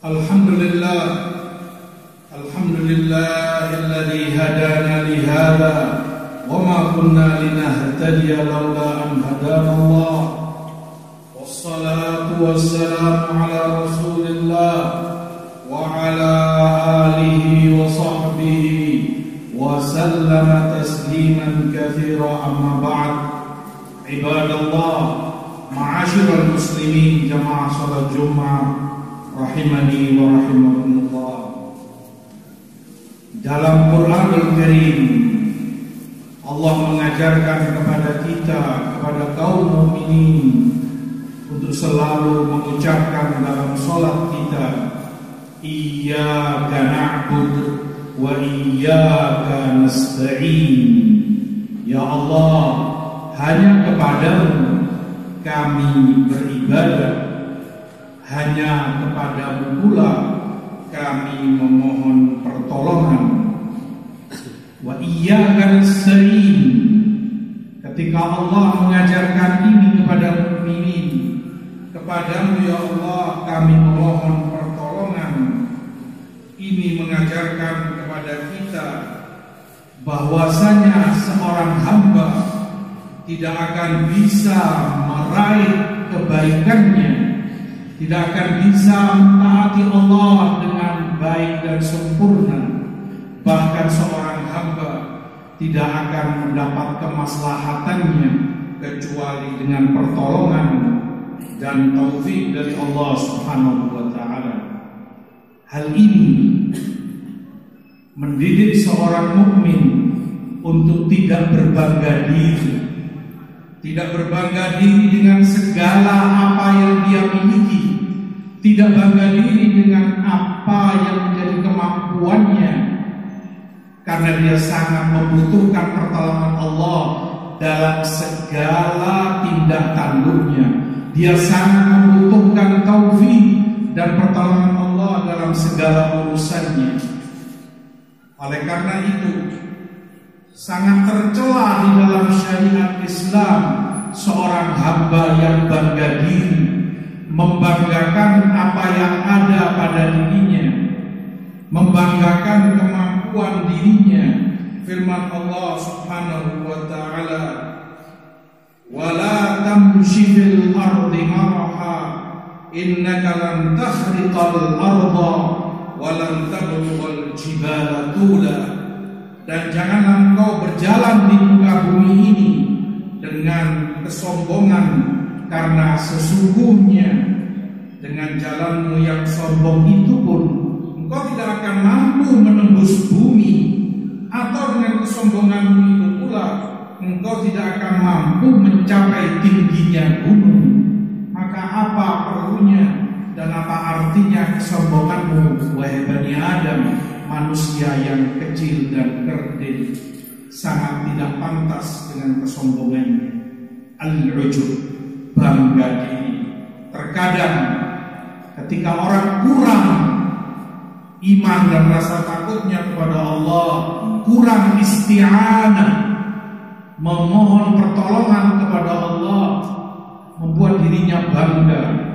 Alhamdulillah, alhamdulillahilladzi hadana li hadza wa ma kunna linahtadiya laula an hadana Allah. Wassalatu wassalamu ala Rasulillah wa ala alihi wa sahbihi wa sallama tasliman katsira, amma ba'd. Ibadallah, ma'asyiral muslimin, jamaah salat Jumat rahimani wa rahimakumullah. Dalam Quranul Karim Allah mengajarkan kepada kita, kepada kaum mukminin, untuk selalu mengucapkan dalam salat kita, iyyaka na'budu wa iyyaka nasta'in. Ya Allah, hanya kepadamu kami beribadah, hanya kepadamu pula kami memohon pertolongan. Wa iyyaka nasta'in. Ketika Allah mengajarkan ini kepada mukminin, kepadamu ya Allah kami memohon pertolongan, ini mengajarkan kepada kita bahwasanya seorang hamba tidak akan bisa meraih kebaikannya, tidak akan bisa mentaati Allah dengan baik dan sempurna. Bahkan seorang hamba tidak akan mendapat kemaslahatannya kecuali dengan pertolongan dan taufik dari Allah Subhanahu wa taala. Hal ini mendidik seorang mukmin untuk tidak berbangga diri, tidak berbangga diri dengan segala apa yang dia miliki, tidak bangga diri dengan apa yang menjadi kemampuannya, karena dia sangat membutuhkan pertolongan Allah dalam segala tindak tanduknya. Dia sangat membutuhkan taufik dan pertolongan Allah dalam segala urusannya. Oleh karena itu, sangat tercela di dalam syariat Islam seorang hamba yang bangga diri, membanggakan apa yang ada pada dirinya, membanggakan kemampuan dirinya. Firman Allah Subhanahu wa taala, "Wala tamshi fil ardi maraha, innaka lan takhriqal arda wa lan tablughal jibala tula." Dan janganlah engkau berjalan di muka bumi ini dengan kesombongan, karena sesungguhnya dengan jalanmu yang sombong itu pun engkau tidak akan mampu menembus bumi, atau dengan kesombonganmu itu pula engkau tidak akan mampu mencapai tingginya gunung. Maka apa perlunya dan apa artinya kesombonganmu, wahai Bani Adam, manusia yang kecil dan kerdil? Sangat tidak pantas dengan kesombongannya. Al-ujub, bangga diri. Terkadang ketika orang kurang iman dan rasa takutnya kepada Allah, kurang isti'anah, memohon pertolongan kepada Allah, membuat dirinya bangga.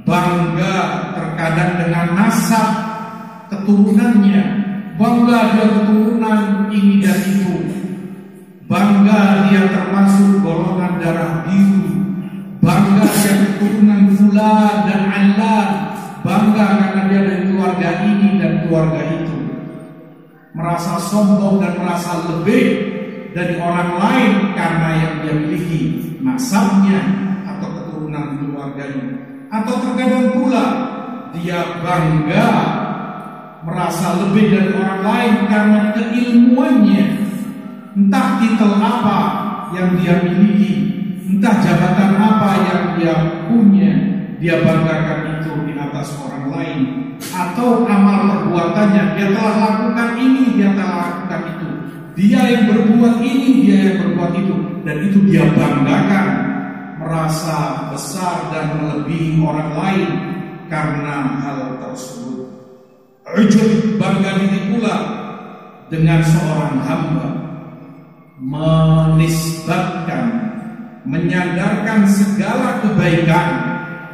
Bangga terkadang dengan nasab keturunannya, bangga dia keturunan ini dan itu, bangga dia termasuk golongan darah biru, bangga dia keturunan fulan dan alan, bangga karena dia dari keluarga ini dan keluarga itu, merasa sombong dan merasa lebih dari orang lain karena yang dia miliki, nasabnya atau keturunan keluarganya. Atau terkadang pula dia bangga merasa lebih dari orang lain karena keilmuannya, entah titel apa yang dia miliki, entah jabatan apa yang dia punya, dia banggakan itu di atas orang lain. Atau amal perbuatannya, dia telah lakukan ini, dia telah lakukan itu, dia yang berbuat ini, dia yang berbuat itu, dan itu dia banggakan, merasa besar dan melebihi orang lain karena hal tersebut. Ujub, bangga diri pula dengan seorang hamba menisbatkan, menyandarkan segala kebaikan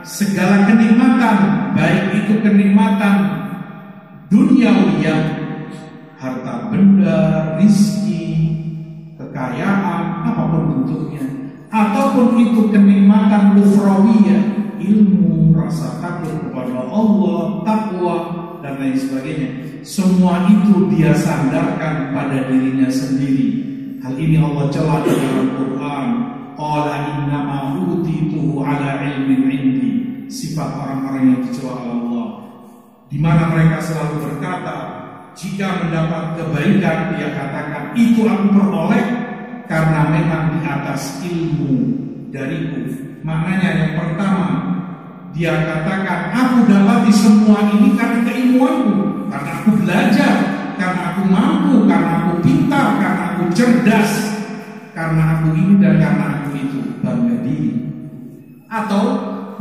segala kenikmatan, baik itu kenikmatan duniawiyah, harta benda, rizki, kekayaan, apapun bentuknya, ataupun itu kenikmatan ukhrawiyah, ilmu, rasa takut kepada Allah, takwa, dan lain sebagainya. Semua itu dia sandarkan pada dirinya sendiri. Hal ini Allah celah di dalam Quran. Qala innama utituhu ala ilmin indi. Sifat orang-orang yang dicela Allah, di mana mereka selalu berkata, jika mendapat kebaikan dia katakan itu aku peroleh karena memang di atas ilmu dariku. Maknanya yang pertama, dia katakan aku dapati semua ini karena keilmuanku, karena aku belajar, karena aku mampu, karena aku pintar, karena aku cerdas, karena aku ini dan karena aku itu, bangga diri. Atau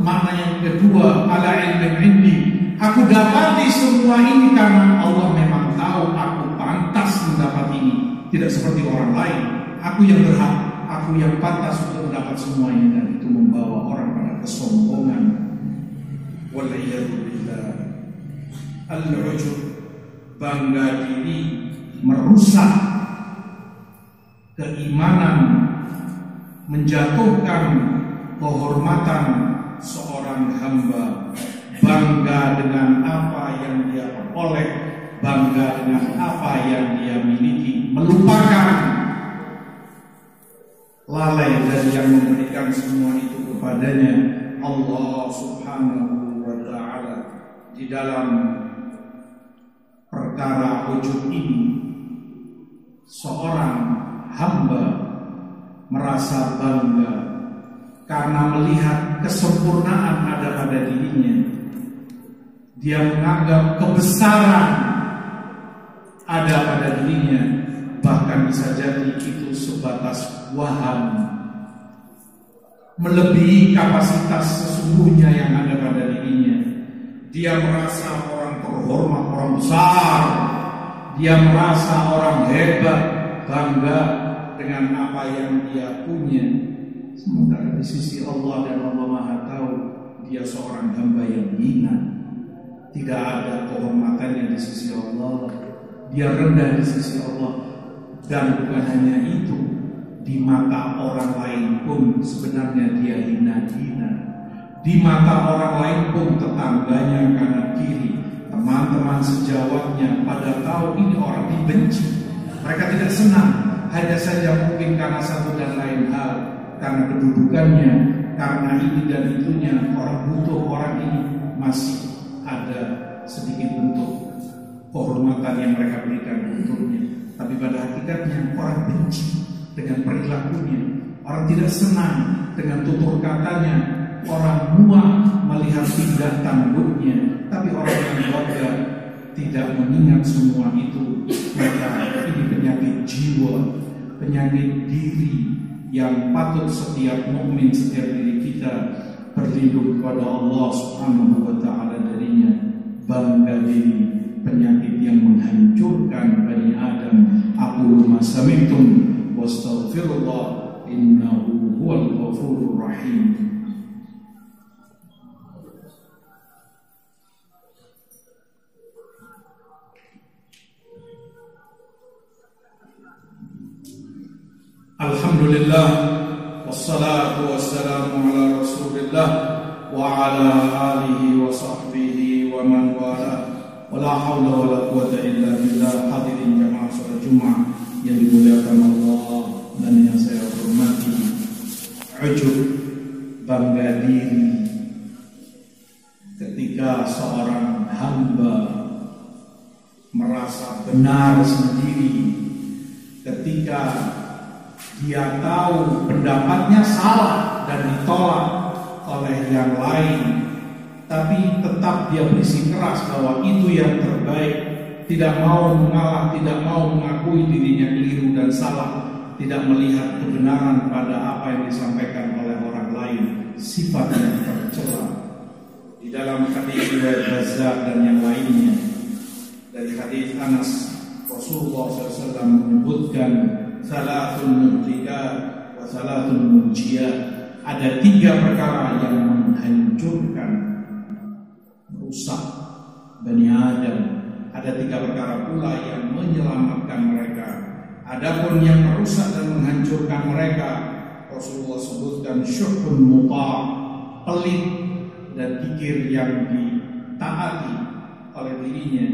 makna yang kedua, ala ilmin indi, aku dapati semua ini karena Allah memang tahu aku pantas mendapat ini, tidak seperti orang lain. Aku yang berhak, aku yang pantas untuk mendapat semua ini, dan itu membawa orang pada kesombongan. Wal'iyadzubillah. Al-ujub, bangga diri, merusak keimanan, menjatuhkan kehormatan seorang hamba. Bangga dengan apa yang dia peroleh, bangga dengan apa yang dia miliki, melupakan, lalai dari yang memberikan semua itu kepadanya, Allah Subhanahu wa ta'ala. Di dalam perkara ujub ini, seorang hamba merasa bangga karena melihat kesempurnaan ada pada dirinya. Dia menganggap kebesaran ada pada dirinya, bahkan bisa jadi itu sebatas waham, melebihi kapasitas sesungguhnya yang ada pada dirinya. Dia merasa orang terhormat, orang besar. Dia merasa orang hebat, bangga dengan apa yang dia punya. Sementara di sisi Allah dan Allah Maha Tahu, dia seorang hamba yang hina. Tidak ada kehormatannya di sisi Allah. Dia rendah di sisi Allah. Dan bukan hanya itu, di mata orang lain pun sebenarnya dia hina-hina. Di mata orang lain pun, tetangganya kanan kiri, teman-teman sejawatnya pada tahu ini orang dibenci. Mereka tidak senang, hanya saja mungkin karena satu dan lain hal, karena kedudukannya, karena ini dan itunya. Orang butuh, orang ini masih ada sedikit bentuk kehormatan yang mereka berikan untuknya. Tapi pada hakikatnya orang benci dengan perilakunya, orang tidak senang dengan tutur katanya, orang muak melihat tindak tanduknya. Tapi orang yang bangga tidak mengingat semua itu, maka ini penyakit jiwa, penyakit diri yang patut setiap mukmin, setiap diri kita berlindung kepada Allah Subhanahu wa ta'ala darinya. Bangga diri, penyakit yang menghancurkan Bani Adam. Aqulu ma sami'tum wastaghfirullah innahu huwal ghafurur rahim. Alhamdulillah, wassalatu wassalamu ala rasulillah wa ala alihi wa sahbihi wa man wala, wa la hawla wa la quwata illa billah. Hadirin jamaah salat Jumat yang dimuliakan Allah dan yang saya hormati, ujub, bangga diri, ketika seorang hamba merasa benar sendiri, ketika dia tahu pendapatnya salah dan ditolak oleh yang lain, tapi tetap dia bersikeras bahwa itu yang terbaik, tidak mau mengalah, tidak mau mengakui dirinya keliru dan salah, tidak melihat kebenaran pada apa yang disampaikan oleh orang lain. Sifat yang tercela. Di dalam hadis riwayat Bazzar dan yang lainnya, dari hadis Anas, Rasulullah SAW menyebutkan salatul muhlikat wa salatul munjiyat. ada 3 perkara yang menghancurkan, merusak Bani Adam. Ada 3 perkara pula yang menyelamatkan mereka. Adapun yang merusak dan menghancurkan mereka, Rasulullah sebutkan syuhun muta', pelit dan kikir yang ditaati oleh dirinya,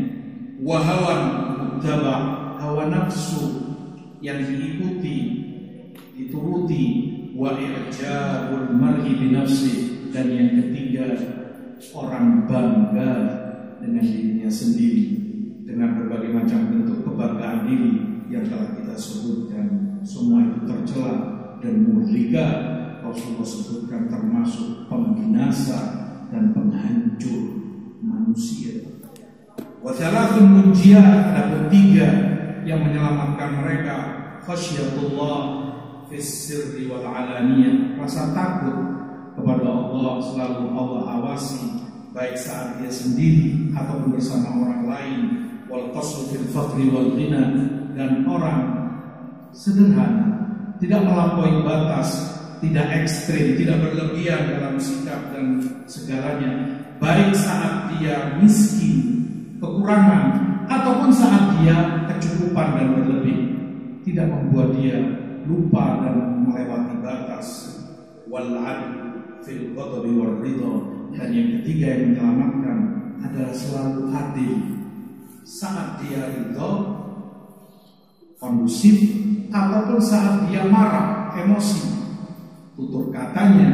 wahawan muttaba', hawa nafsu yang diikuti, dituruti, wa i'jabul mar'i bi nafsi, dan yang ketiga orang bangga dengan dirinya sendiri, dengan berbagai macam bentuk kebanggaan diri yang telah kita sebutkan. Semua itu tercela dan murlika. Rasulullah sebutkan termasuk pembinasa dan penghancur manusia. Wa thalathun munjiyat, ada 3 yang menyelamatkan mereka. Khasyatullah fis sirri wal alaniyah, rasa takut kepada Allah, selalu Allah awasi, baik saat dia sendiri ataupun bersama orang lain. Wal qasru fil faqri wal ghina, dan orang sederhana, tidak melampaui batas, tidak ekstrim, tidak berlebihan dalam sikap dan segalanya, baik saat dia miskin, kekurangan, ataupun saat dia kecukupan dan berlebih, tidak membuat dia lupa dan melewati batas. Wal 'adl fil ghadabi war ridha, dan yang ketiga yang menyelamatkan adalah selalu adil saat dia ridha, kondusif, ataupun saat dia marah, emosi. Tutur katanya,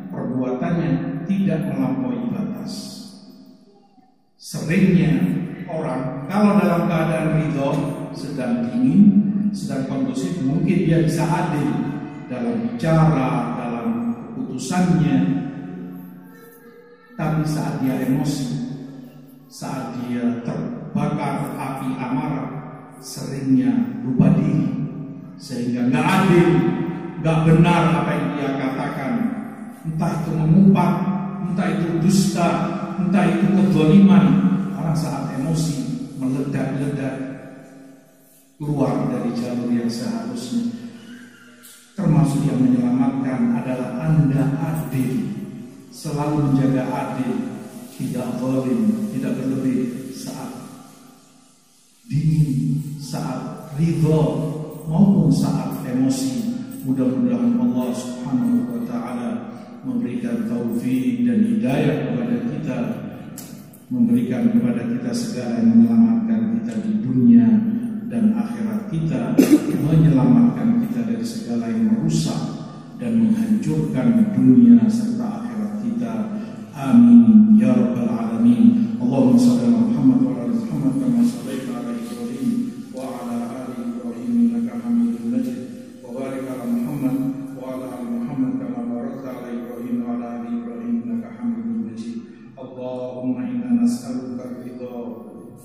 perbuatannya tidak melampaui batas. Seringnya orang kalau dalam keadaan ridha, sedang dingin, sedang kondusif, mungkin dia bisa adil dalam bicara, dalam keputusannya. Tapi saat dia emosi, saat dia terbakar api amarah, seringnya lupa diri, sehingga nggak adil, nggak benar apa yang dia katakan. Entah itu mengumpat, entah itu dusta, entah itu kezaliman. Orang saat emosi meledak-ledak, keluar dari jalur yang seharusnya. Termasuk yang menyelamatkan adalah Anda adil, selalu menjaga adil, tidak zalim, tidak berlebih saat dingin, saat ridha maupun saat emosi. Mudah-mudahan Allah Subhanahu wa taala memberikan taufik dan hidayah kepada kita, memberikan kepada kita segala yang menyelamatkan kita di dunia dan akhirat kita, menyelamatkan kita dari segala yang merusak dan menghancurkan dunia serta akhirat kita. Amin ya rabbal alamin. Allahumma shalli ala Muhammad wa ala ali Muhammad kama shallaita ala Ibrahim wa ala ali Ibrahim innaka Hamidum Majid. Wa barik ala Muhammad wa ala ali Muhammad kama barakta ala Ibrahim wa ala ali Ibrahim innaka Hamidum Majid. Allahumma inna nas'aluka ridha,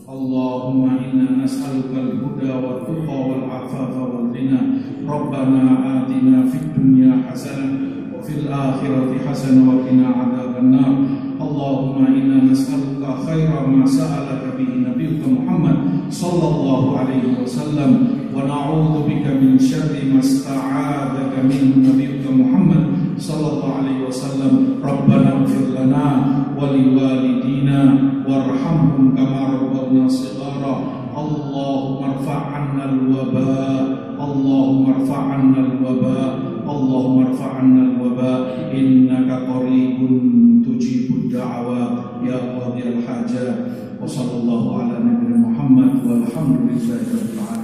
Allahumma inna nas'aluka al-huda wa tuqa wal afafa wal ghina. Rabbana atina fid dunya hasanah wa fil akhirati hasanah wa qina adzaban nar. Allahumma inna nas'aluka khaira ma sa'alaka bihi nabiyyuka Muhammad sallallahu alaihi wasallam wa na'udzu bika min syarri ma sta'adzaka min nabiyyuka Muhammad sallallahu alaihi wasallam. Rabbana ighfir lana wa liwalidina warhamhum kama rabbawna shighara. Allahumma irfa' 'anna al-waba, Allahumma irfa' 'anna al-waba, Allahumma irfa' 'anna al-waba, innaka qaribun tujibud da'awat ya qadiyal hajat. Wa sallallahu ala nabiyyina Muhammad walhamdulillahi rabbil alamin.